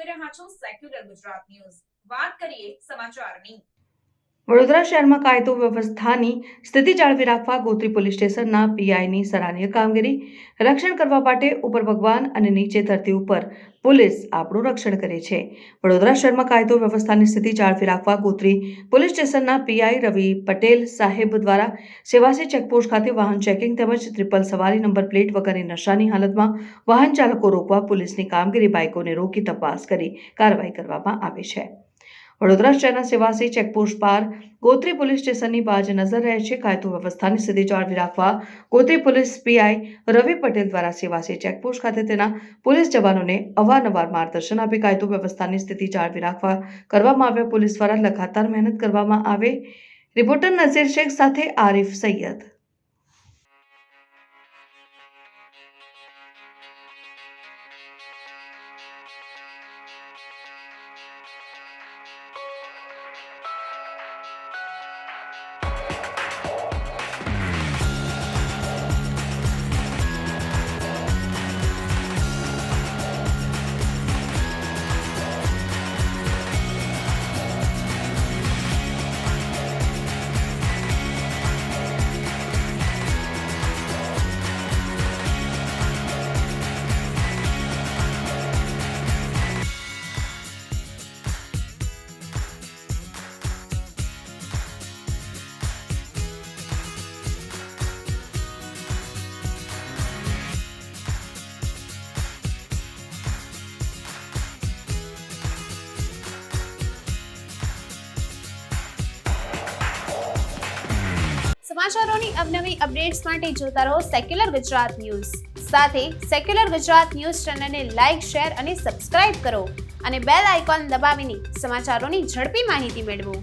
જોઈ રહ્યા છો સેક્યુલર ગુજરાત ન્યૂઝ। વાત કરીએ સમાચારની। વડોદરા શહેરમાં કાયદો વ્યવસ્થાની સ્થિતિ જાળવી રાખવા ગોત્રી પોલીસ સ્ટેશનના પીઆઈની સરાહનીય કામગીરી। રક્ષણ કરવા માટે ઉપર ભગવાન અને નીચે ધરતી ઉપર પોલીસ આપણું રક્ષણ કરે છે। વડોદરા શહેરમાં કાયદો વ્યવસ્થાની સ્થિતિ જાળવી રાખવા ગોત્રી પોલીસ સ્ટેશનના પીઆઈ રવિ પટેલ સાહેબ દ્વારા સેવાસી ચેકપોસ્ટ ખાતે વાહન ચેકિંગ તેમજ ટ્રિપલ સવારી નંબર પ્લેટ વગરની નશાની હાલતમાં વાહન ચાલકો રોકવા પોલીસની કામગીરી બાઇકોને રોકી તપાસ કરી કાર્યવાહી કરવામાં આવી છે। વડોદરા શહેરના સેવાસી ચેકપોસ્ટ પર ગોત્રી પોલીસ સ્ટેશનની બાજ નજર રહે છે। કાયદો વ્યવસ્થાની સ્થિતિ જાળવી રાખવા ગોત્રી પોલીસ પીઆઈ રવિ પટેલ દ્વારા સેવાસી ચેકપોસ્ટ ખાતે તેના પોલીસ જવાનોને અવારનવાર માર્ગદર્શન આપી કાયદો વ્યવસ્થાની સ્થિતિ જાળવી રાખવા કરવામાં આવ્યા। પોલીસ દ્વારા લગાતાર મહેનત કરવામાં આવે। રિપોર્ટર નઝીર શેખ સાથે આરિફ સૈયદ। સમાચારોની અવનવી અપડેટ્સ માટે જોતા રહો સેક્યુલર ગુજરાત ન્યૂઝ। સાથે સેક્યુલર ગુજરાત ન્યૂઝ ચેનલને લાઇક, શેર અને સબસ્ક્રાઇબ કરો અને બેલ આઇકોન દબાવીને સમાચારોની ઝડપી માહિતી મેળવો।